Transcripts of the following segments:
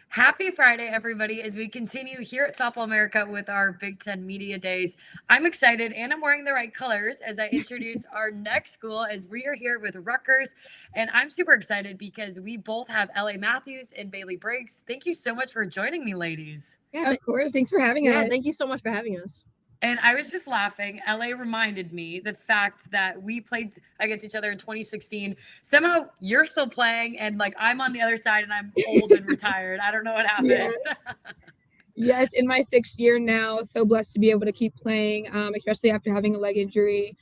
Happy Friday, everybody, as we continue here at Softball America with our Big Ten Media Days. I'm excited and I'm wearing the right colors as I introduce our next school as we are here with Rutgers. And I'm super excited because we both have LA Matthews and Bailey Briggs. Thank you so much for joining me, ladies. Yeah, of course. Thanks for having us. Yeah, thank you so much for having us. And I was just laughing. LA reminded me the fact that we played against each other in 2016. Somehow you're still playing, and like I'm on the other side and I'm old and retired. I don't know what happened. Yes. Yes, in my 6th year now. So blessed to be able to keep playing, especially after having a leg injury.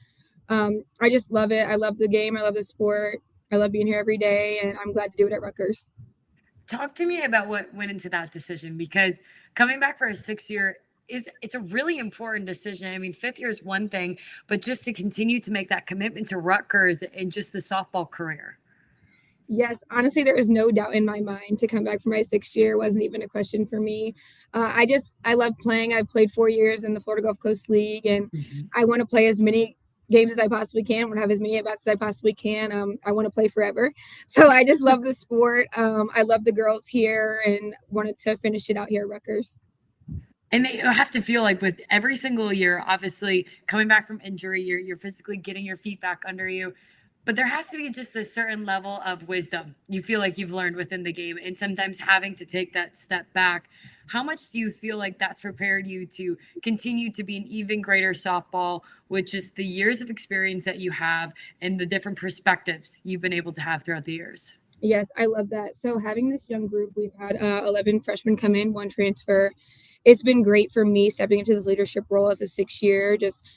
I just love it. I love the game. I love the sport. I love being here every day, and I'm glad to do it at Rutgers. Talk to me about what went into that decision, because coming back for a 6 year it's a really important decision. I mean, 5th year is one thing, but just to continue to make that commitment to Rutgers and just the softball career. Yes, honestly, there was no doubt in my mind to come back for my 6th year. It wasn't even a question for me. I love playing. I've played 4 years in the Florida Gulf Coast League, and I want to play as many games as I possibly can. I want to have as many at-bats as I possibly can. I want to play forever. So I just love the sport. I love the girls here and wanted to finish it out here at Rutgers. And they have to feel like with every single year, obviously coming back from injury, you're physically getting your feet back under you. But there has to be just a certain level of wisdom you feel like you've learned within the game, and sometimes having to take that step back. How much do you feel like that's prepared you to continue to be an even greater softball with just the years of experience that you have and the different perspectives you've been able to have throughout the years? Yes, I love that. So having this young group, we've had 11 freshmen come in, 1 transfer. It's been great for me stepping into this leadership role as a 6th year, just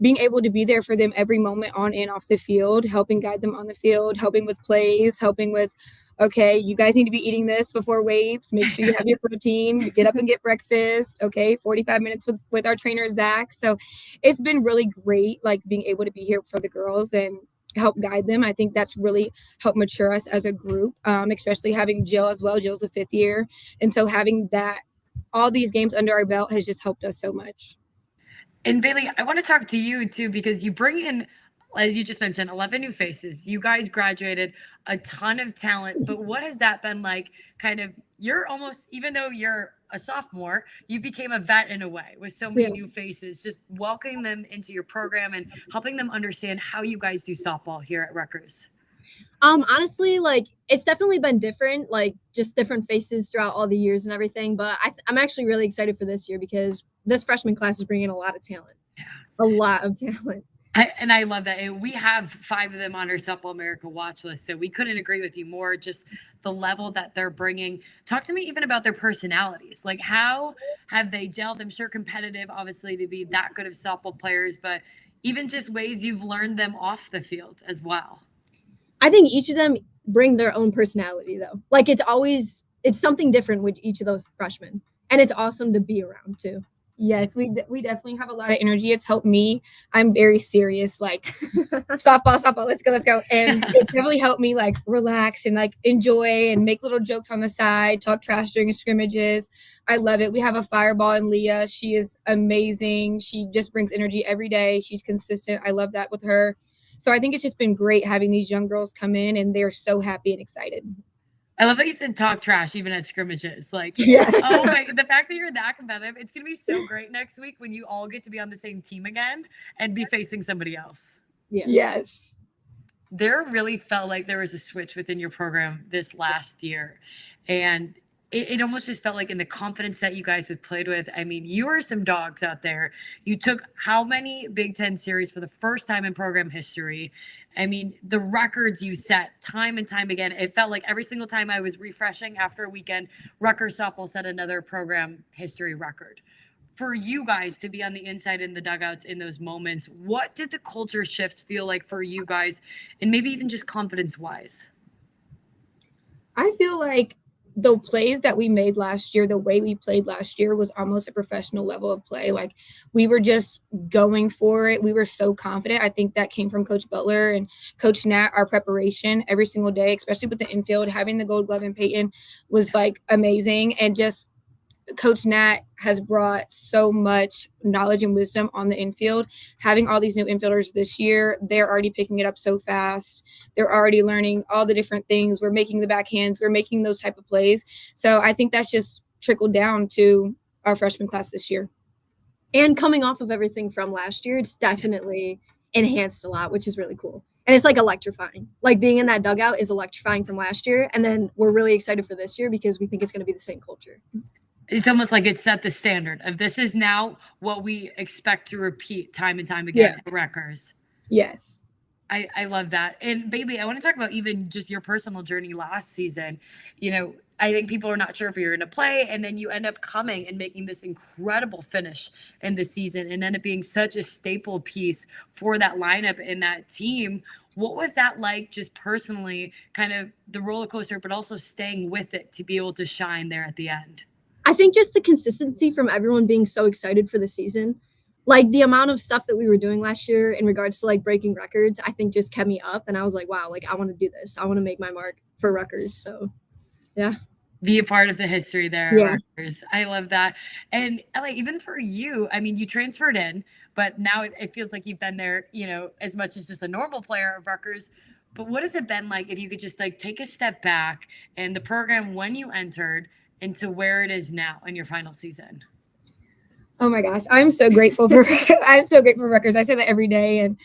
being able to be there for them every moment on and off the field, helping guide them on the field, helping with plays, helping with, okay, you guys need to be eating this before weights. Make sure you have your protein, get up and get breakfast. Okay, 45 minutes with our trainer, Zach. So it's been really great, like being able to be here for the girls and help guide them. I think that's really helped mature us as a group, especially having Jill as well. Jill's a 5th year. And so having that, all these games under our belt has just helped us so much. And Bailey, I want to talk to you too, because you bring in, as you just mentioned, 11 new faces. You guys graduated a ton of talent, but what has that been like? Kind of, you're almost, even though you're a sophomore, you became a vet in a way with so many new faces, just welcoming them into your program and helping them understand how you guys do softball here at Rutgers. Honestly, like it's definitely been different, like just different faces throughout all the years and everything. But I'm actually really excited for this year because this freshman class is bringing a lot of talent, a lot of talent. I love that. And we have 5 of them on our Softball America watch list, so we couldn't agree with you more. Just the level that they're bringing. Talk to me even about their personalities. Like, how have they gelled? I'm sure competitive, obviously, to be that good of softball players, but even just ways you've learned them off the field as well. I think each of them bring their own personality, though. Like it's something different with each of those freshmen, and it's awesome to be around too. Yes, we definitely have a lot of energy. It's helped me. I'm very serious, like softball, let's go. And it definitely helped me like relax and like enjoy and make little jokes on the side, talk trash during scrimmages. I love it. We have a fireball in Leah. She is amazing. She just brings energy every day. She's consistent. I love that with her. So I think it's just been great having these young girls come in, and they're so happy and excited. I love that you said talk trash even at scrimmages. Like, yes. Oh my, the fact that you're that competitive, it's going to be so great next week when you all get to be on the same team again and be facing somebody else. Yeah. Yes. There really felt like there was a switch within your program this last year. And it almost just felt like in the confidence that you guys have played with. I mean, you are some dogs out there. You took how many Big Ten series for the first time in program history? I mean, the records you set time and time again. It felt like every single time I was refreshing after a weekend, Rutgers softball set another program history record. For you guys to be on the inside in the dugouts in those moments, what did the culture shift feel like for you guys, and maybe even just confidence-wise? I feel like the plays that we made last year, the way we played last year was almost a professional level of play. Like we were just going for it. We were so confident. I think that came from Coach Butler and Coach Nat. Our preparation every single day, especially with the infield, having the gold glove and Peyton was like amazing. And just Coach Nat has brought so much knowledge and wisdom on the infield. Having all these new infielders this year, they're already picking it up so fast. They're already learning all the different things. We're making the backhands. We're making those type of plays. So I think that's just trickled down to our freshman class this year. And coming off of everything from last year, it's definitely enhanced a lot, which is really cool. And it's like electrifying. Like being in that dugout is electrifying from last year. And then we're really excited for this year because we think it's going to be the same culture. It's almost like it set the standard of this is now what we expect to repeat time and time again at Rutgers. Yes. I love that. And Bailey, I want to talk about even just your personal journey last season. You know, I think people are not sure if you're going to play, and then you end up coming and making this incredible finish in the season and end up being such a staple piece for that lineup and that team. What was that like just personally, kind of the roller coaster, but also staying with it to be able to shine there at the end? I think just the consistency from everyone being so excited for the season. Like the amount of stuff that we were doing last year in regards to like breaking records, I think just kept me up. And I was like, wow, like I want to do this. I want to make my mark for Rutgers. So, yeah. Be a part of the history there. Yeah. Rutgers. I love that. And like, even for you, I mean, you transferred in, but now it feels like you've been there, you know, as much as just a normal player of Rutgers. But what has it been like if you could just like take a step back and the program when you entered into where it is now in your final season? Oh my gosh, I'm so grateful for Rutgers. I say that every day. And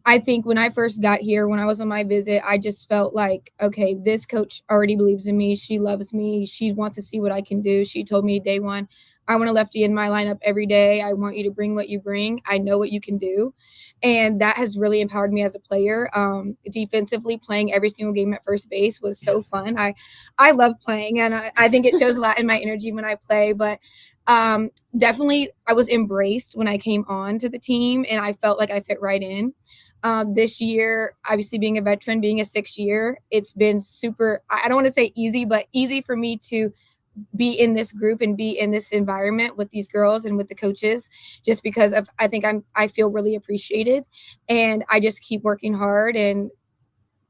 I think when I first got here, when I was on my visit, I just felt like, okay, this coach already believes in me. She loves me. She wants to see what I can do. She told me day one, I want a lefty in my lineup every day. I want you to bring what you bring. I know what you can do. And that has really empowered me as a player. Defensively, playing every single game at first base was so fun. I love playing, and I think it shows a lot in my energy when I play. But definitely, I was embraced when I came on to the team, and I felt like I fit right in. This year, obviously being a veteran, being a 6th year, it's been super, I don't want to say easy, but easy for me to be in this group and be in this environment with these girls and with the coaches, just because of, I feel really appreciated, and I just keep working hard and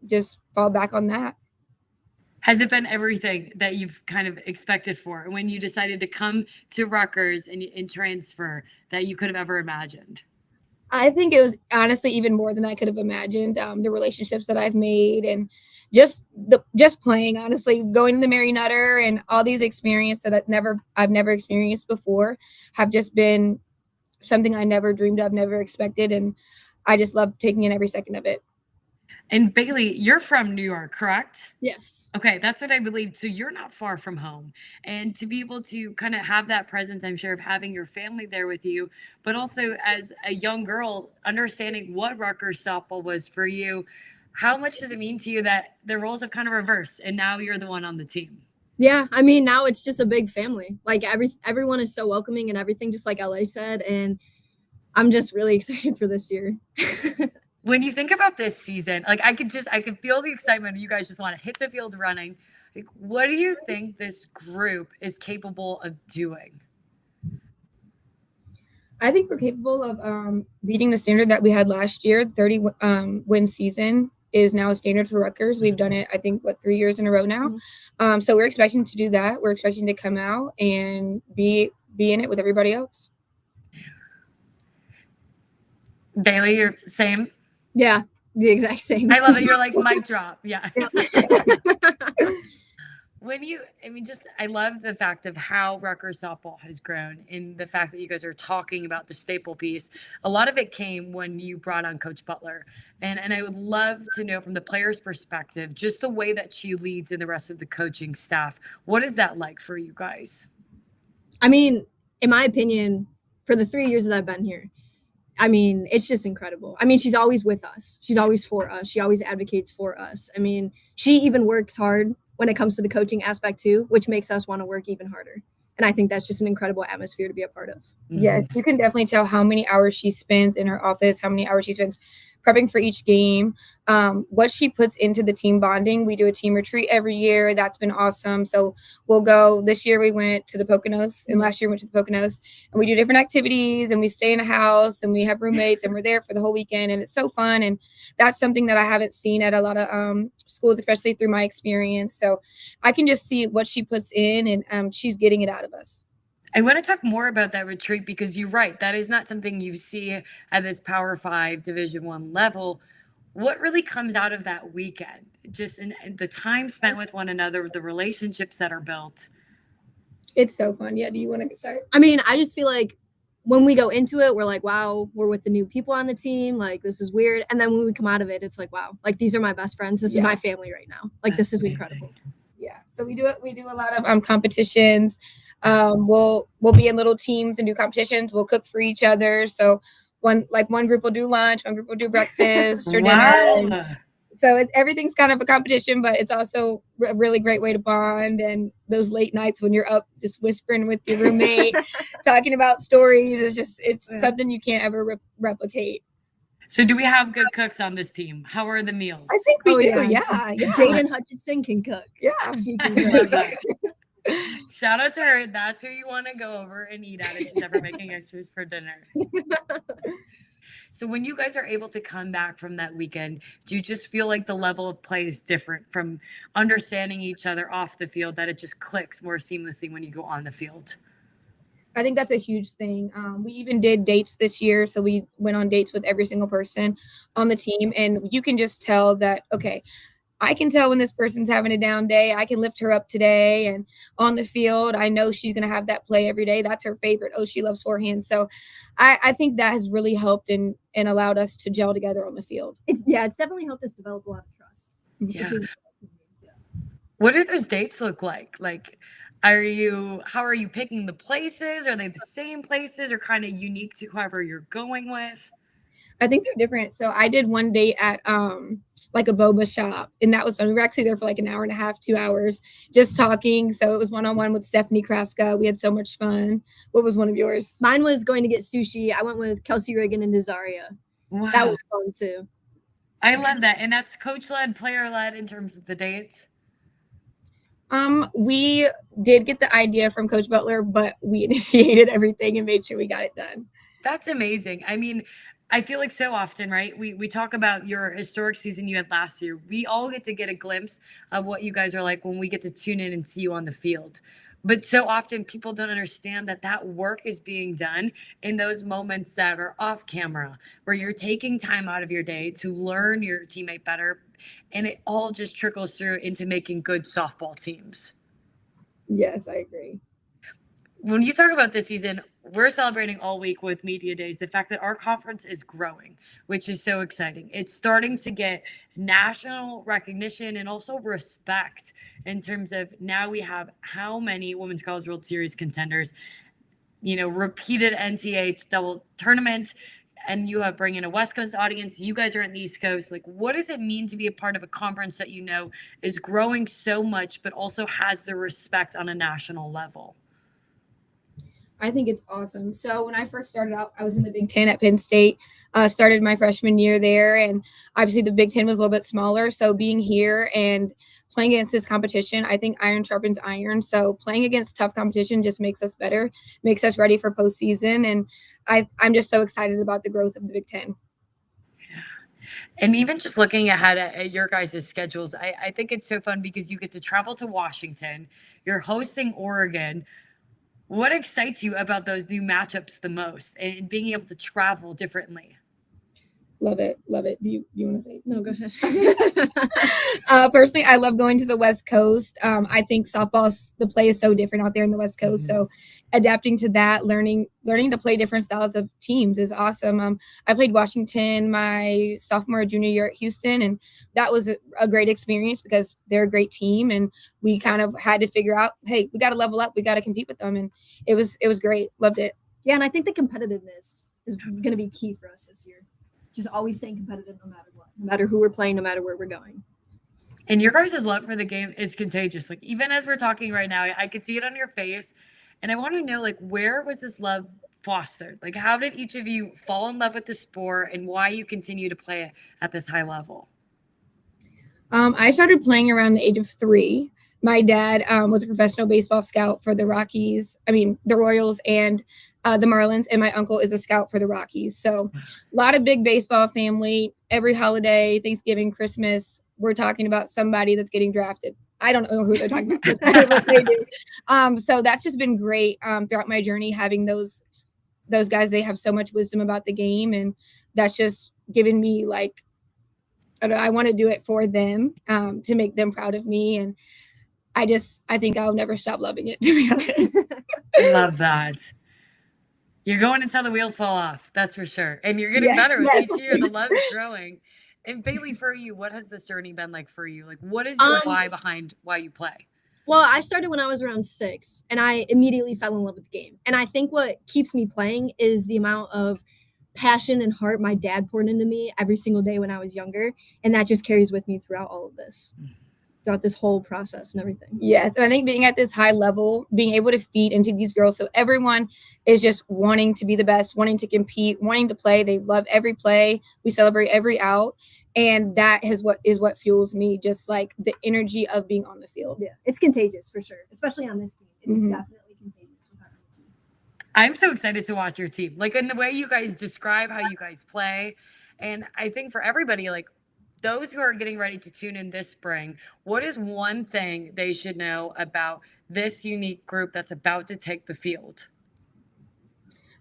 just fall back on that. Has it been everything that you've kind of expected for when you decided to come to Rutgers and transfer that you could have ever imagined? I think it was honestly even more than I could have imagined. The relationships that I've made and just playing, honestly, going to the Mary Nutter and all these experiences that I've never experienced before have just been something I never dreamed of, never expected. And I just love taking in every second of it. And Bailey, you're from New York, correct? Yes. Okay, that's what I believe. So you're not far from home. And to be able to kind of have that presence, I'm sure, of having your family there with you, but also as a young girl, understanding what Rutgers softball was for you, how much does it mean to you that the roles have kind of reversed and now you're the one on the team? Yeah, I mean, now it's just a big family. Like everyone is so welcoming and everything, just like LA said. And I'm just really excited for this year. When you think about this season, like I could feel the excitement. You guys just want to hit the field running. Like, what do you think this group is capable of doing? I think we're capable of beating the standard that we had last year. 30 win season is now a standard for Rutgers. We've done it, I think, 3 years in a row now. So we're expecting to do that. We're expecting to come out and be in it with everybody else. Bailey, you're same? Yeah, the exact same. I love it. You're like, mic drop. Yeah. Yeah. I love the fact of how Rutgers softball has grown and the fact that you guys are talking about the staple piece. A lot of it came when you brought on Coach Butler. And I would love to know from the player's perspective, just the way that she leads and the rest of the coaching staff. What is that like for you guys? I mean, in my opinion, for the 3 years that I've been here, I mean, it's just incredible. I mean, she's always with us. She's always for us. She always advocates for us. I mean, she even works hard when it comes to the coaching aspect too, which makes us want to work even harder. And I think that's just an incredible atmosphere to be a part of. Yes, you can definitely tell how many hours she spends in her office, how many hours she spends prepping for each game, what she puts into the team bonding. We do a team retreat every year. That's been awesome. So we'll go, this year we went to the Poconos, and last year we went to the Poconos, and we do different activities, and we stay in a house, and we have roommates, and we're there for the whole weekend, and it's so fun. And that's something that I haven't seen at a lot of schools, especially through my experience. So I can just see what she puts in, and she's getting it out of us. I want to talk more about that retreat because you're right. That is not something you see at this Power 5 Division 1 level. What really comes out of that weekend? Just in the time spent with one another, the relationships that are built. It's so fun. Yeah. Do you want to start? I mean, I just feel like when we go into it, we're like, wow, we're with the new people on the team. Like, this is weird. And then when we come out of it, it's like, wow, like, these are my best friends. This is my family right now. Like, this is incredible. Yeah. So we do a lot of competitions. We'll be in little teams and do competitions. We'll cook for each other. So one group will do lunch, one group will do breakfast or dinner. So everything's kind of a competition, but it's also a really great way to bond. And those late nights when you're up just whispering with your roommate, talking about stories, it's something you can't ever replicate. So do we have good cooks on this team? How are the meals? I think we do. Yeah. Jaden Hutchinson can cook. Yeah. She can cook. Shout out to her. That's who you want to go over and eat at if she's ever making extras for dinner. So when you guys are able to come back from that weekend, do you just feel like the level of play is different from understanding each other off the field, that it just clicks more seamlessly when you go on the field? I think that's a huge thing. We even did dates this year. So we went on dates with every single person on the team. And you can just tell that, okay, I can tell when this person's having a down day. I can lift her up today. And on the field, I know she's going to have that play every day. That's her favorite. Oh, she loves forehand. So I think that has really helped and allowed us to gel together on the field. It's definitely helped us develop a lot of trust. Yeah. What do those dates look like? Like, how are you picking the places? Are they the same places or kind of unique to whoever you're going with? I think they're different. So I did one date at like a boba shop, and that was fun. We were actually there for like an hour and a half, 2 hours, just talking. So it was one-on-one with Stephanie Kraska. We had so much fun. What was one of yours? Mine was going to get sushi. I went with Kelsey Riggin and Desaria. Wow. That was fun too. I love that. And that's coach-led, player-led in terms of the dates? We did get the idea from Coach Butler, but we initiated everything and made sure we got it done. That's amazing. I mean, I feel like so often, right? We talk about your historic season you had last year. We all get to get a glimpse of what you guys are like when we get to tune in and see you on the field. But so often people don't understand that work is being done in those moments that are off camera, where you're taking time out of your day to learn your teammate better. And it all just trickles through into making good softball teams. Yes, I agree. When you talk about this season, we're celebrating all week with Media Days the fact that our conference is growing, which is so exciting. It's starting to get national recognition and also respect in terms of now we have how many Women's College World Series contenders, repeated NCAA double tournament, and you have bring in a West Coast audience. You guys are in the East Coast. Like, what does it mean to be a part of a conference that is growing so much, but also has the respect on a national level? I think it's awesome. So when I first started out, I was in the Big Ten at Penn State, started my freshman year there. And obviously the Big Ten was a little bit smaller. So being here and playing against this competition, I think iron sharpens iron. So playing against tough competition just makes us better, makes us ready for postseason. And I'm just so excited about the growth of the Big Ten. Yeah. And even just looking ahead at your guys' schedules, I think it's so fun because you get to travel to Washington. You're hosting Oregon. What excites you about those new matchups the most and being able to travel differently? Love it. Love it. Do you want to say? No, go ahead. Personally, I love going to the West Coast. I think the play is so different out there in the West Coast. Mm-hmm. So adapting to that, learning to play different styles of teams is awesome. I played Washington my sophomore, junior year at Houston, and that was a great experience because they're a great team, and we kind of had to figure out, hey, we got to level up, we got to compete with them, and it was great. Loved it. Yeah, and I think the competitiveness is going to be key for us this year. Just always staying competitive no matter what, no matter who we're playing, no matter where we're going. And your guys' love for the game is contagious. Like, even as we're talking right now, I could see it on your face. And I want to know, like, where was this love fostered? Like, how did each of you fall in love with the sport and why you continue to play it at this high level? I started playing around the age of 3. My dad was a professional baseball scout for the Royals and the Marlins, and my uncle is a scout for the Rockies. So a lot of big baseball family. Every holiday, Thanksgiving, Christmas, we're talking about somebody that's getting drafted. I don't know who they're talking about, but they do. So that's just been great throughout my journey, having those guys. They have so much wisdom about the game, and that's just given me like, I want to do it for them to make them proud of me. And I think I'll never stop loving it, to be honest. Love that. You're going until the wheels fall off. That's for sure. And you're getting better with each year. The love is growing. And Bailey, for you, what has this journey been like for you? Like, what is your why behind why you play? Well, I started when I was around 6, and I immediately fell in love with the game. And I think what keeps me playing is the amount of passion and heart my dad poured into me every single day when I was younger. And that just carries with me throughout all of this, throughout this whole process and everything. Yes. And I think being at this high level, being able to feed into these girls. So everyone is just wanting to be the best, wanting to compete, wanting to play. They love every play. We celebrate every out. And that is what fuels me, just like the energy of being on the field. Yeah, it's contagious for sure, especially on this team. It is definitely contagious with our team. I'm so excited to watch your team. Like, in the way you guys describe how you guys play. And I think for everybody, like those who are getting ready to tune in this spring, what is one thing they should know about this unique group that's about to take the field?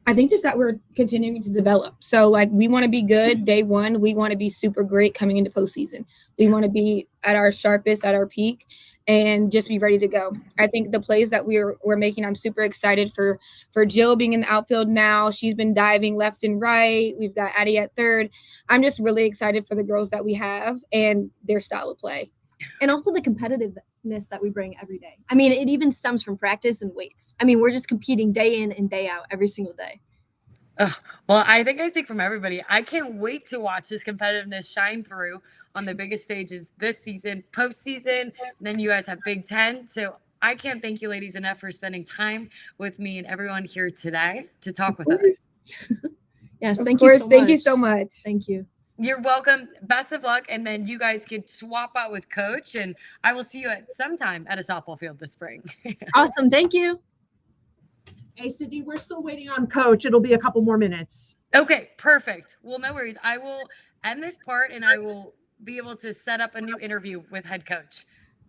I think just that we're continuing to develop. So like we want to be good day one. We want to be super great coming into postseason. We want to be at our sharpest, at our peak, and just be ready to go. I think the plays that we're making, I'm super excited for Jill being in the outfield now. She's been diving left and right. We've got Addie at third. I'm just really excited for the girls that we have and their style of play. And also the competitiveness that we bring every day. I mean, it even stems from practice and weights. I mean, we're just competing day in and day out every single day. Well, I think I speak from everybody. I can't wait to watch this competitiveness shine through on the biggest stages this season, postseason. And then you guys have Big Ten. So I can't thank you ladies enough for spending time with me and everyone here today to talk with us. Yes, thank you so much. Thank you so much. Thank you. You're welcome. Best of luck. And then you guys could swap out with Coach, and I will see you at sometime at a softball field this spring. Awesome. Thank you. Hey, Sydney, we're still waiting on Coach. It'll be a couple more minutes. Okay, perfect. Well, no worries. I will end this part and I will be able to set up a new interview with Head Coach.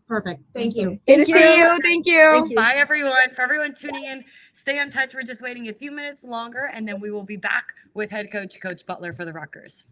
Perfect. Thank you. Good to see you. Thank you. Bye, everyone. For everyone tuning in, stay in touch. We're just waiting a few minutes longer, and then we will be back with Head Coach Butler for the Rutgers.